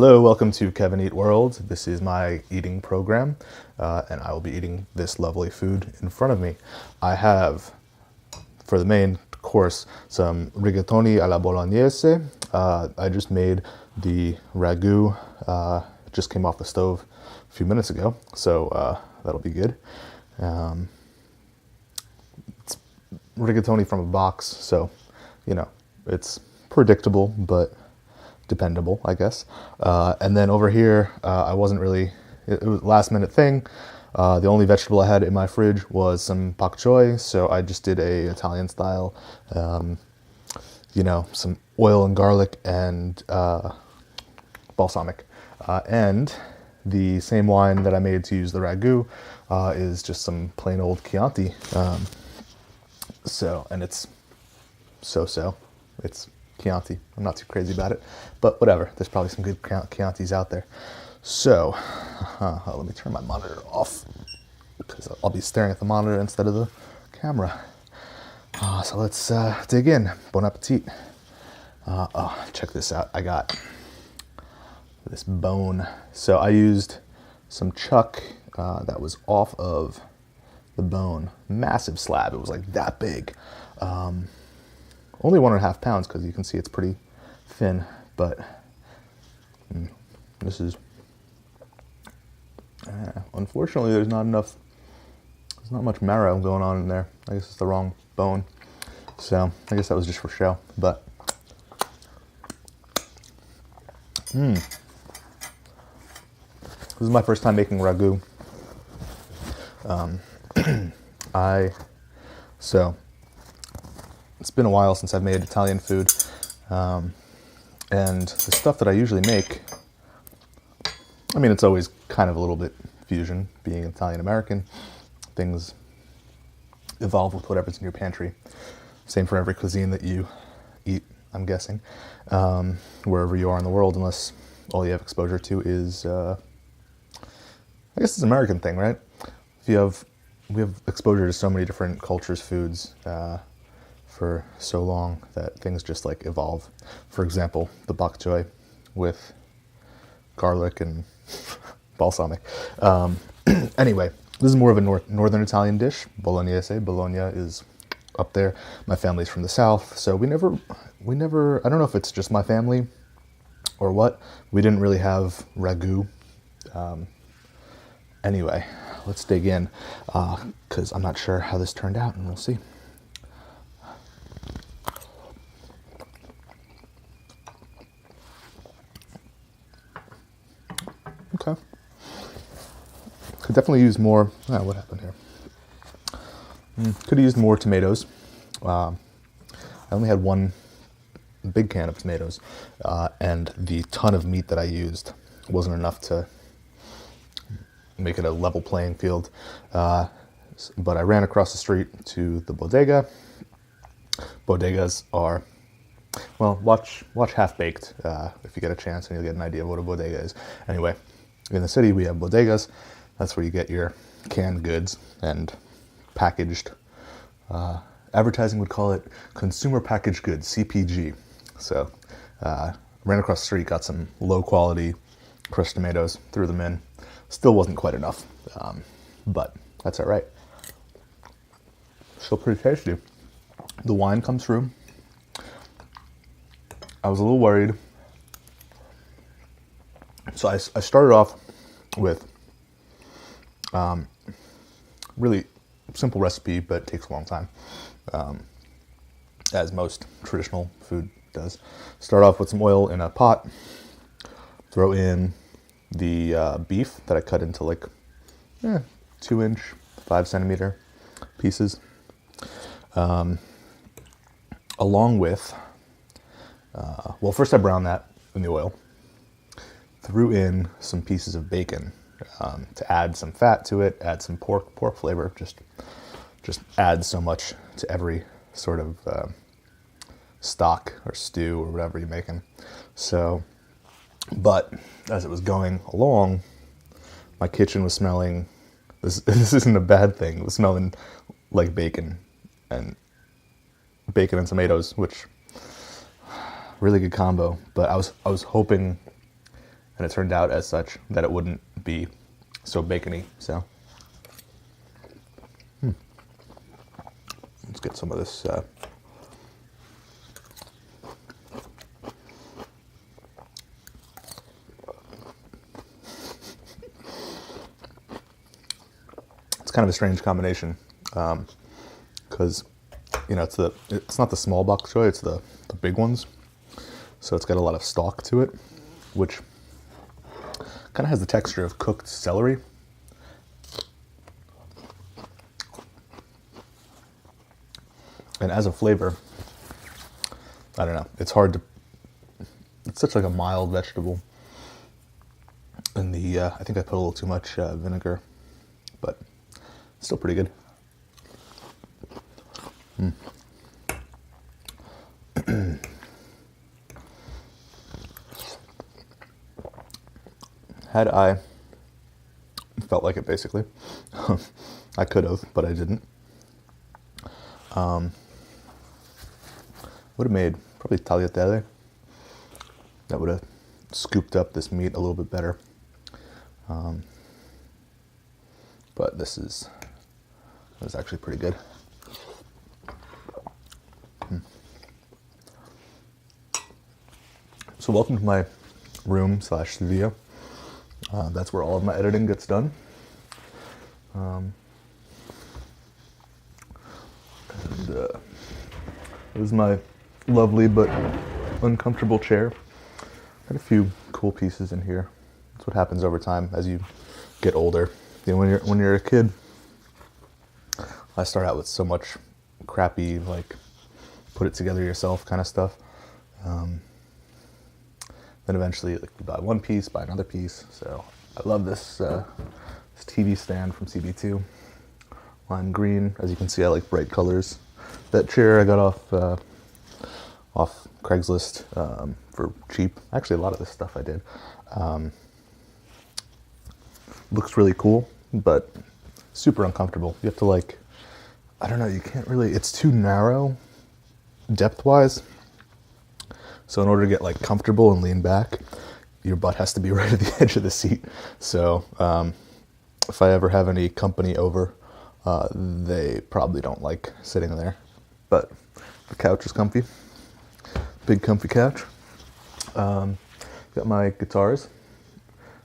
Hello, welcome to Kevin Eat World. This is my eating program, and I will be eating this lovely food in front of me. I have, for the main course, some rigatoni alla Bolognese. I just made the ragu, just came off the stove a few minutes ago, so that'll be good. It's rigatoni from a box, so, you know, it's predictable, but dependable, I guess. And then over here, I wasn't really, it was a last minute thing. The only vegetable I had in my fridge was some pak choi, so I just did a Italian style, some oil and garlic and balsamic. And the same wine that I made to use the ragu is just some plain old Chianti. And it's so-so. It's Chianti. I'm not too crazy about it, but whatever. There's probably some good Chiantis out there. So, let me turn my monitor off because I'll be staring at the monitor instead of the camera. So let's dig in. Bon appetit. Check this out. I got this bone. So I used some chuck that was off of the bone. Massive slab. It was like that big. Only 1.5 pounds because you can see it's pretty thin, but this is, unfortunately there's not much marrow going on in there. I guess it's the wrong bone. So I guess that was just for show, but this is my first time making ragu. It's been a while since I've made Italian food, and the stuff that I usually make, I mean, it's always kind of a little bit fusion, being Italian-American. Things evolve with whatever's in your pantry. Same for every cuisine that you eat, I'm guessing, wherever you are in the world, unless all you have exposure to is, I guess it's an American thing, right? We have exposure to so many different cultures, foods, for so long that things just like evolve. For example, the bok choy with garlic and balsamic. Anyway, this is more of a northern Italian dish, Bolognese. Bologna is up there. My family's from the south, so we never, I don't know if it's just my family or what, we didn't really have ragu. Anyway, let's dig in, because I'm not sure how this turned out, and we'll see. Okay. Could definitely use more. What happened here? Could have used more tomatoes. I only had one big can of tomatoes, and the ton of meat that I used wasn't enough to make it a level playing field. But I ran across the street to the bodega. Bodegas are, well, watch Half Baked if you get a chance, and you'll get an idea of what a bodega is. Anyway, in the city we have bodegas. That's where you get your canned goods and packaged. Advertising would call it consumer packaged goods, CPG. So ran across the street, got some low quality crushed tomatoes, threw them in. Still wasn't quite enough, but that's all right. Still pretty tasty. The wine comes through. I was a little worried. So I started off with really simple recipe, but it takes a long time, as most traditional food does. Start off with some oil in a pot, throw in the beef that I cut into like 2-inch, 5-centimeter pieces, along with, first I browned that in the oil, threw in some pieces of bacon to add some fat to it, add some pork flavor, just adds so much to every sort of stock or stew or whatever you're making. So, but as it was going along, my kitchen was smelling, this isn't a bad thing, it was smelling like bacon and tomatoes, which really good combo. But I was hoping and it turned out as such that it wouldn't be so bacony. So let's get some of this. It's kind of a strange combination, because it's not the small bok choy, it's the big ones. So it's got a lot of stalk to it, which kind of has the texture of cooked celery. And as a flavor, I don't know, it's such like a mild vegetable. And I think I put a little too much vinegar, but still pretty good. Had I felt like it, basically, I could have, but I didn't. Would have made probably tagliatelle. That would have scooped up this meat a little bit better. But this was actually pretty good. So welcome to my room / studio. That's where all of my editing gets done. This is my lovely but uncomfortable chair. Got a few cool pieces in here. That's what happens over time as you get older. When you're a kid, I start out with so much crappy, like, put it together yourself kind of stuff. Then eventually, like, you buy one piece, buy another piece. So I love this TV stand from CB2, lime green. As you can see, I like bright colors. That chair I got off Craigslist for cheap. Actually, a lot of this stuff I did. Looks really cool, but super uncomfortable. You have to, like, I don't know, you can't really, it's too narrow depth-wise. So in order to get, like, comfortable and lean back, your butt has to be right at the edge of the seat. So if I ever have any company over, they probably don't like sitting there. But the couch is comfy. Big comfy couch. Got my guitars.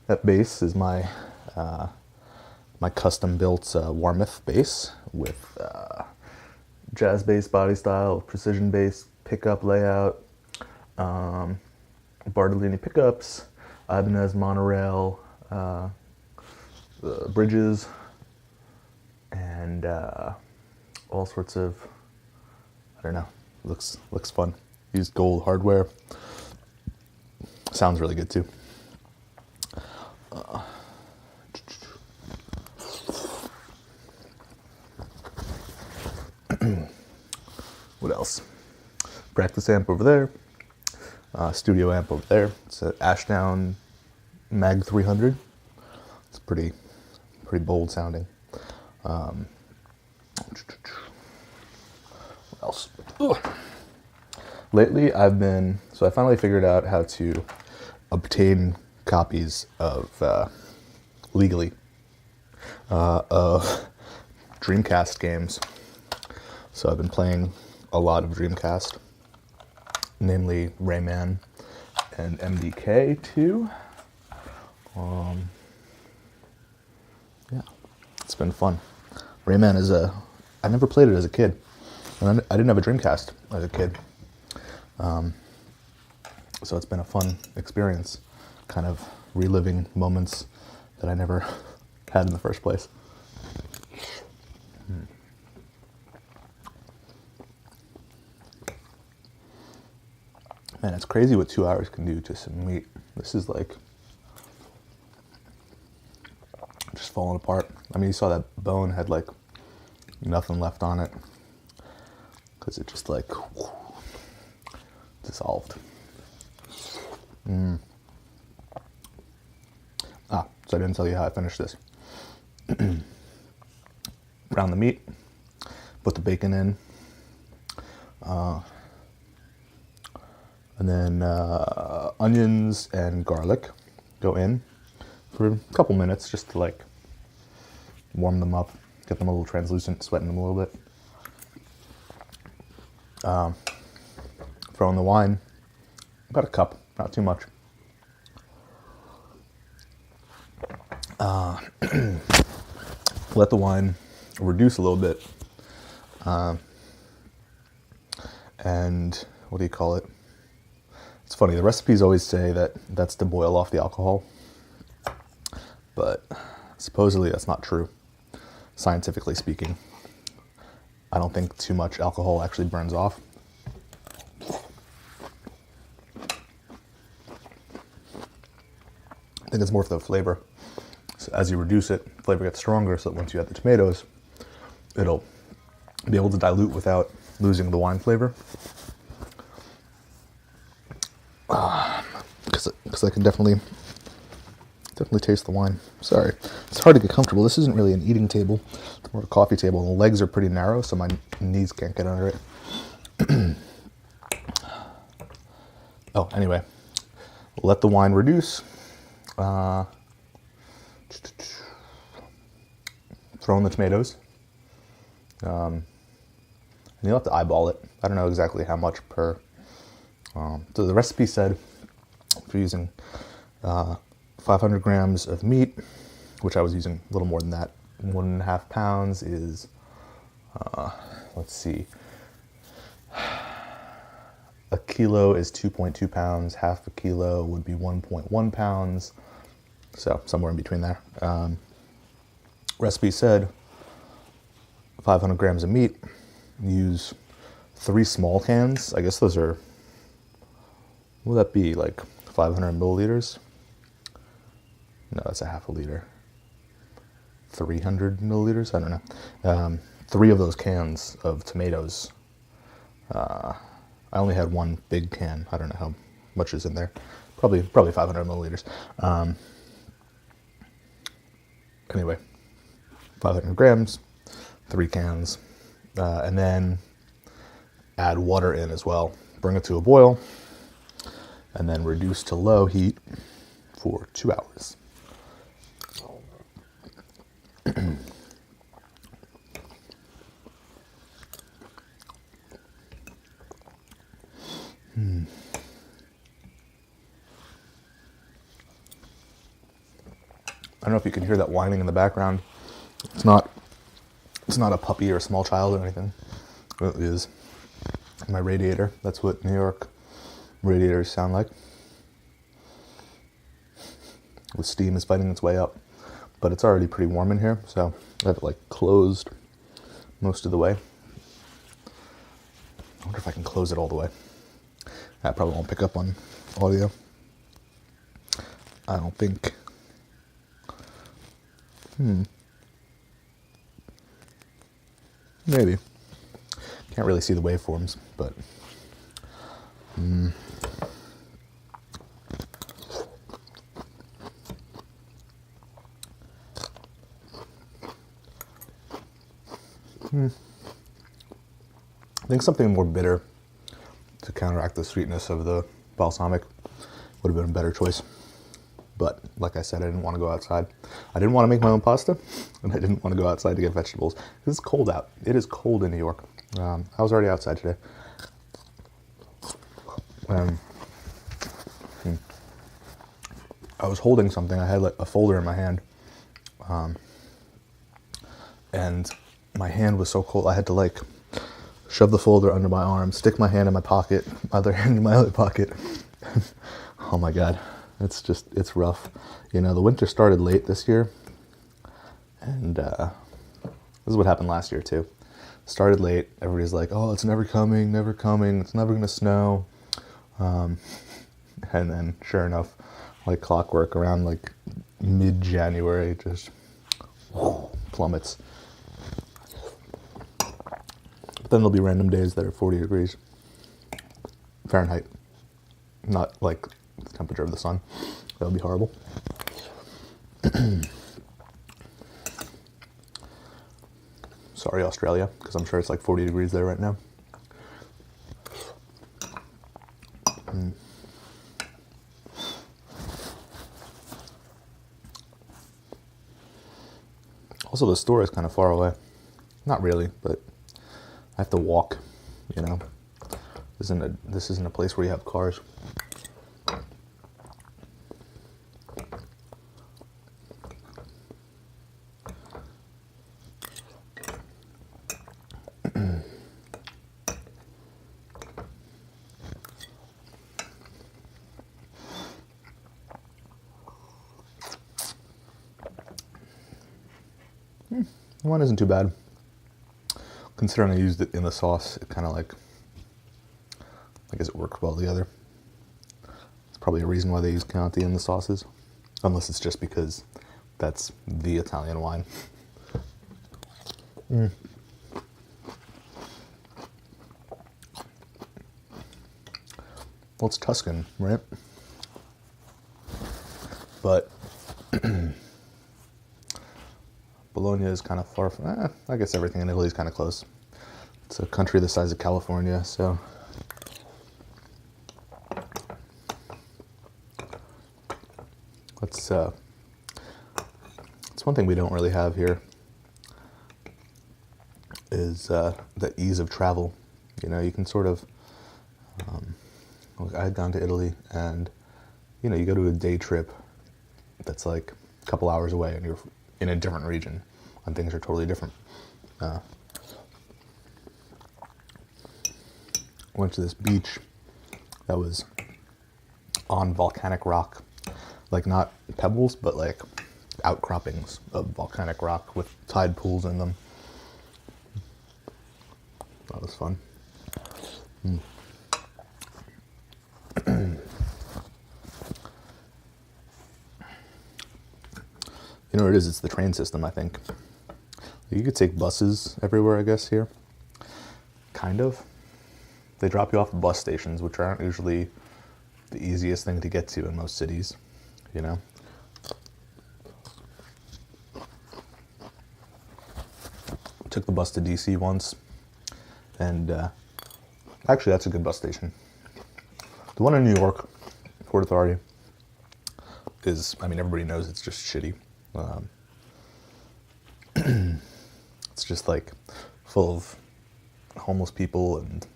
That bass is my custom built Warmoth bass with jazz bass body style, precision bass pickup layout, Bartolini pickups, Ibanez monorail bridges, and all sorts of, I don't know, looks fun. Used gold hardware. Sounds really good too. What else? Practice amp over there. Studio amp over there. It's an Ashdown Mag 300. It's pretty bold sounding. What else? Ugh. Lately, I finally figured out how to obtain copies of legally of Dreamcast games. So I've been playing a lot of Dreamcast, namely Rayman and MDK2. Yeah, it's been fun. Rayman I never played it as a kid. And I didn't have a Dreamcast as a kid. So it's been a fun experience, kind of reliving moments that I never had in the first place. Man, it's crazy what 2 hours can do to some meat. This is like just falling apart. I mean, you saw that bone had like nothing left on it because it just like dissolved. So I didn't tell you how I finished this. Brown the meat, put the bacon in, and then onions and garlic. go in for a couple minutes just to like warm them up, get them a little translucent, sweating them a little bit. Throw in the wine, about a cup, not too much. Let the wine reduce a little bit. And what do you call it? It's funny, the recipes always say that that's to boil off the alcohol, but supposedly that's not true, scientifically speaking. I don't think too much alcohol actually burns off. I think it's more for the flavor. So as you reduce it, flavor gets stronger, so that once you add the tomatoes, it'll be able to dilute without losing the wine flavor. Because I can definitely taste the wine. Sorry, it's hard to get comfortable. This isn't really an eating table; it's more a coffee table. And the legs are pretty narrow, so my knees can't get under it. Oh, anyway, let the wine reduce. Throw in the tomatoes. And you'll have to eyeball it. I don't know exactly how much per. So the recipe said for using 500 grams of meat, which I was using a little more than that. 1.5 pounds is, let's see, a kilo is 2.2 pounds. Half a kilo would be 1.1 pounds. So somewhere in between there. Recipe said 500 grams of meat. Use 3 small cans. I guess those are, what would that be, like 500 milliliters? No, that's a half a liter. 300 milliliters? I don't know. 3 of those cans of tomatoes. I only had 1 big can. I don't know how much is in there. Probably 500 milliliters. Anyway, 500 grams, 3 cans, and then add water in as well. Bring it to a boil, and then reduce to low heat for 2 hours. I don't know if you can hear that whining in the background. It's not a puppy or a small child or anything. It is my radiator. That's what New York radiators sound like. The steam is fighting its way up. But it's already pretty warm in here, so I have it like closed most of the way. I wonder if I can close it all the way. That probably won't pick up on audio. I don't think. Maybe. Can't really see the waveforms, but I think something more bitter to counteract the sweetness of the balsamic would have been a better choice. But like I said, I didn't want to go outside. I didn't want to make my own pasta, and I didn't want to go outside to get vegetables. It's cold out. It is cold in New York. I was already outside today. I was holding something. I had like a folder in my hand, and my hand was so cold. I had to like shove the folder under my arm, stick my hand in my pocket, other hand in my other pocket. Oh my God. It's rough. You know, the winter started late this year, and this is what happened last year too. Started late, everybody's like, oh, it's never coming, it's never gonna snow. And then sure enough, like clockwork, around like mid-January, just plummets. But then there'll be random days that are 40 degrees Fahrenheit, not like the temperature of the sun. That would be horrible. Sorry, Australia, because I'm sure it's like 40 degrees there right now. Also, the store is kind of far away. Not really, but I have to walk, you know. This isn't a place where you have cars. One isn't too bad. Considering I used it in the sauce, it kind of like, I guess it worked well together. It's probably a reason why they use Chianti in the sauces. Unless it's just because that's the Italian wine. Well, it's Tuscan, right? But Bologna is kind of far from, I guess everything in Italy is kind of close. It's a country the size of California, so. It's one thing we don't really have here is the ease of travel. You know, you can sort of, I had gone to Italy and, you know, you go to a day trip that's like a couple hours away and you're in a different region and things are totally different. Went to this beach that was on volcanic rock, like not pebbles, but like outcroppings of volcanic rock with tide pools in them. That was fun. You know what it is? It's the train system, I think. You could take buses everywhere, I guess, here. Kind of. They drop you off at bus stations, which aren't usually the easiest thing to get to in most cities, you know? Took the bus to DC once, and actually that's a good bus station. The one in New York, Port Authority, is, I mean, everybody knows it's just shitty. It's just like full of homeless people and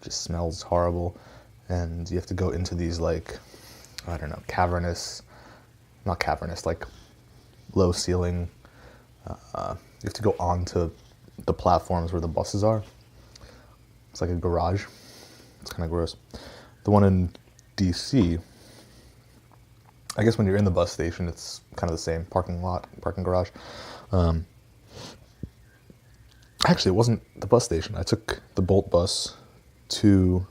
just smells horrible. And you have to go into these like, I don't know, not cavernous, like low ceiling. You have to go onto the platforms where the buses are. It's like a garage. It's kind of gross. The one in DC, I guess when you're in the bus station, it's kind of the same parking garage. Actually, it wasn't the bus station. I took the Bolt bus to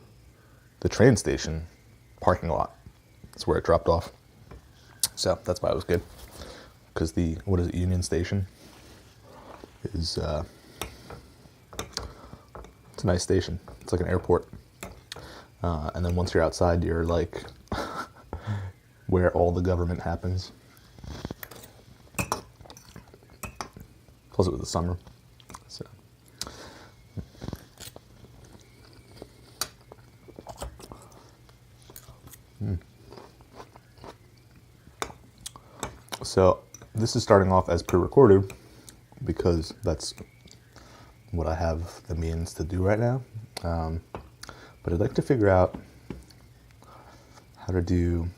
the train station parking lot. That's where it dropped off. So that's why it was good. Because Union Station is, it's a nice station. It's like an airport. And then once you're outside, you're like where all the government happens. Plus it was the summer. So. So this is starting off as pre-recorded because that's what I have the means to do right now. But I'd like to figure out how to do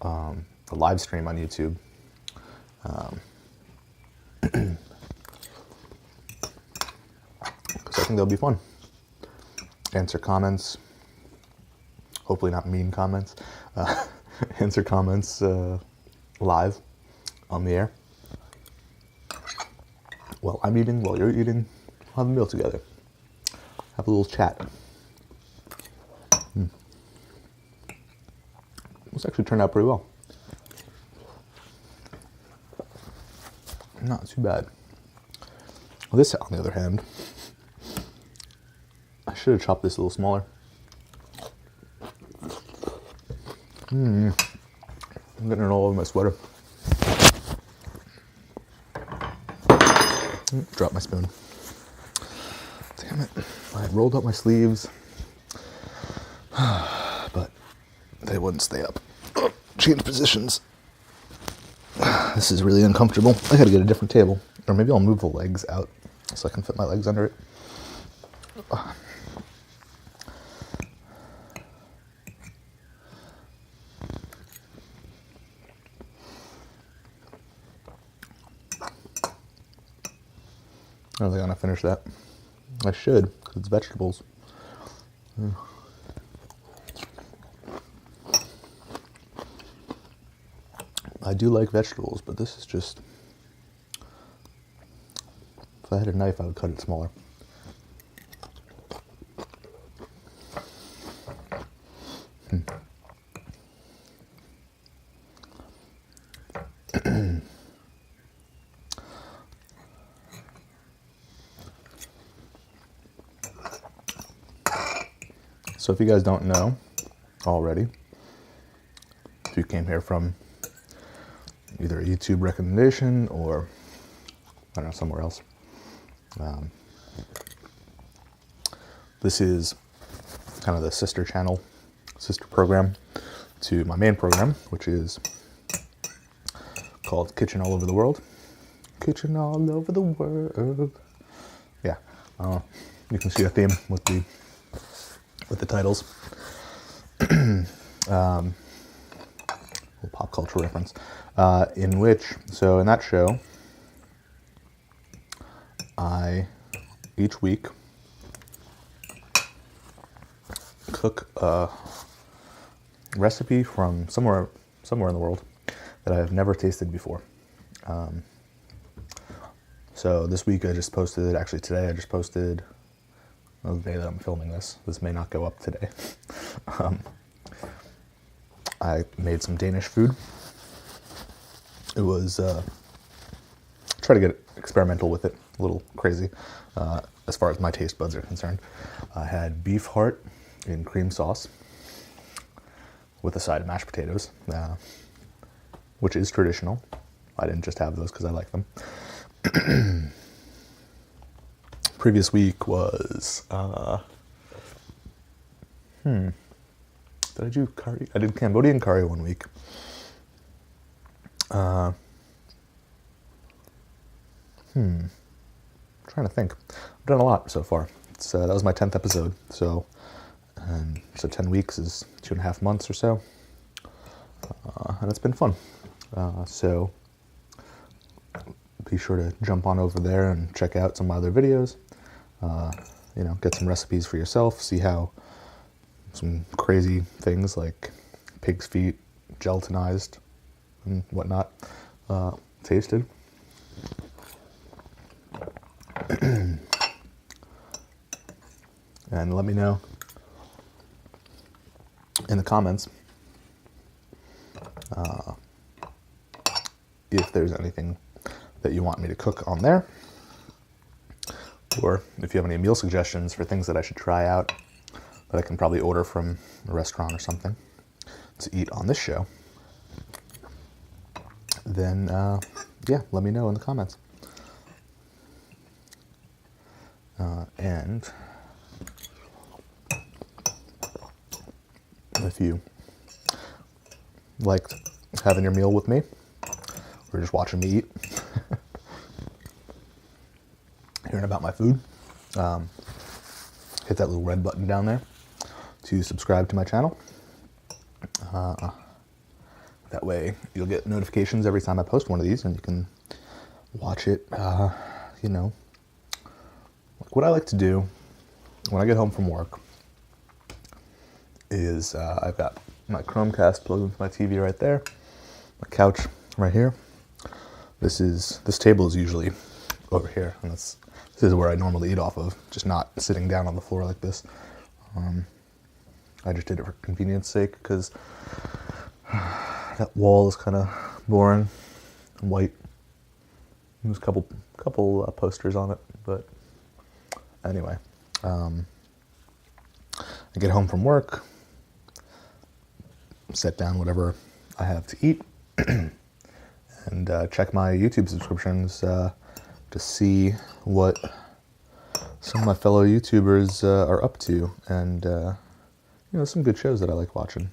a live stream on YouTube. Because I think that'll be fun. Answer comments. Hopefully not mean comments. Answer comments live on the air. While I'm eating, while you're eating, we'll have a meal together. Have a little chat. This actually turned out pretty well. Not too bad. Well, this, on the other hand, I should have chopped this a little smaller. I'm getting it all over my sweater. Drop my spoon. Damn it. I had rolled up my sleeves, but they wouldn't stay up. Oh, change positions. This is really uncomfortable. I gotta get a different table. Or maybe I'll move the legs out so I can fit my legs under it. I don't think I'm gonna finish that. I should, because it's vegetables. I do like vegetables, but this is just... If I had a knife, I would cut it smaller. So if you guys don't know already, if you came here from either a YouTube recommendation or, I don't know, somewhere else, this is kind of the sister channel, sister program to my main program, which is called Kitchen All Over the World. Kitchen All Over the World. Yeah, you can see a theme with the titles. Little pop culture reference. In that show, I, each week, cook a recipe from somewhere in the world that I have never tasted before. So this week I just posted, actually today I just posted, the day that I'm filming this may not go up today. I made some Danish food. It was, try to get experimental with it, a little crazy, as far as my taste buds are concerned. I had beef heart in cream sauce with a side of mashed potatoes, which is traditional. I didn't just have those because I like them. Previous week was, did I do curry? I did Cambodian curry one week. Trying to think. I've done a lot so far. That was my 10th episode. So 10 weeks is 2.5 months or so. And it's been fun. So be sure to jump on over there and check out some of my other videos. Get some recipes for yourself. See how some crazy things like pig's feet, gelatinized and whatnot, tasted. And let me know in the comments if there's anything that you want me to cook on there, or if you have any meal suggestions for things that I should try out that I can probably order from a restaurant or something to eat on this show, then let me know in the comments. And if you liked having your meal with me, or just watching me eat, hearing about my food, hit that little red button down there to subscribe to my channel. That way you'll get notifications every time I post one of these, and you can watch it, What I like to do when I get home from work is I've got my Chromecast plugged into my TV right there, my couch right here. This table is usually over here, and this is where I normally eat off of, just not sitting down on the floor like this. I just did it for convenience sake because that wall is kind of boring and white. There's a couple posters on it, but anyway, I get home from work, set down whatever I have to eat, and check my YouTube subscriptions to see what some of my fellow YouTubers are up to, and some good shows that I like watching.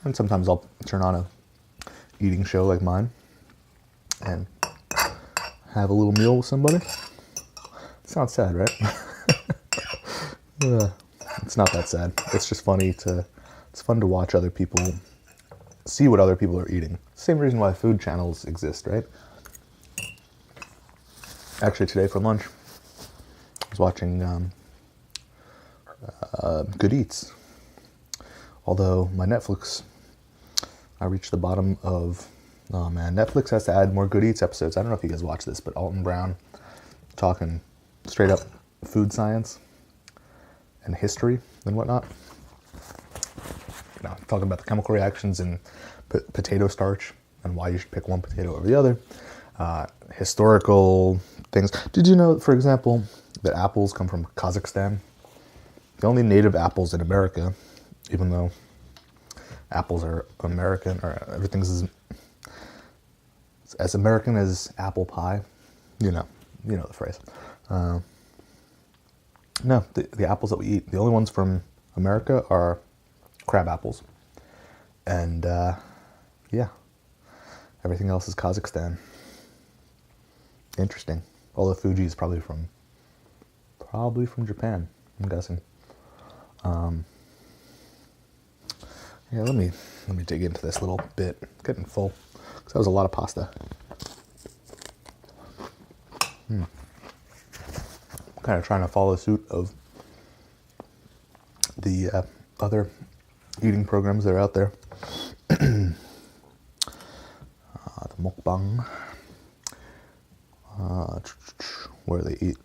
And sometimes I'll turn on a eating show like mine and have a little meal with somebody. Sounds sad, right? It's not that sad. It's just it's fun to watch other people, see what other people are eating. Same reason why food channels exist, right? Actually, today for lunch, I was watching Good Eats. Although my Netflix, I reached the bottom of, oh man, Netflix has to add more Good Eats episodes. I don't know if you guys watch this, but Alton Brown talking straight up food science and history and whatnot. You know, talking about the chemical reactions in potato starch and why you should pick one potato over the other. Historical things. Did you know, for example, that apples come from Kazakhstan? The only native apples in America, even though apples are American, or everything's as American as apple pie. You know the phrase. No, the apples that we eat, the only ones from America are crab apples. And, yeah, everything else is Kazakhstan. Interesting. Although Fuji is probably from Japan, I'm guessing. Yeah, let me dig into this little bit. It's getting full, because that was a lot of pasta. Kind of trying to follow suit of the other eating programs that are out there. The mukbang, where they eat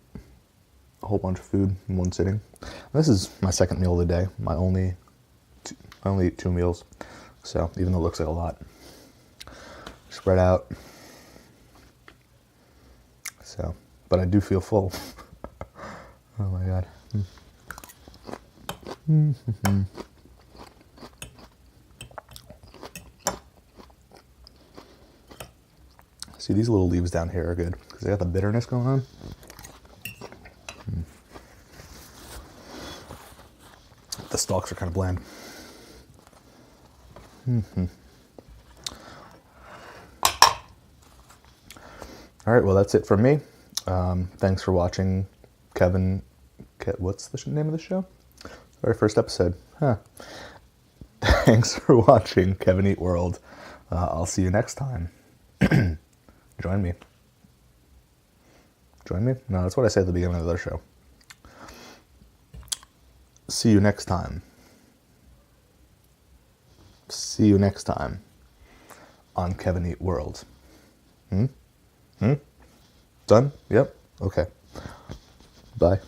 a whole bunch of food in one sitting. This is my second meal of the day. I only eat 2 meals, so even though it looks like a lot, spread out. So, but I do feel full. Oh my god. See, these little leaves down here are good because they got the bitterness going on. The stalks are kind of bland. All right, well, that's it for me. Thanks for watching, Kevin. What's the name of the show? Very first episode. Huh. Thanks for watching Kevin Eat World. I'll see you next time. Join me. Join me? No, that's what I say at the beginning of the show. See you next time. See you next time on Kevin Eat World. Done? Yep. Okay. Bye.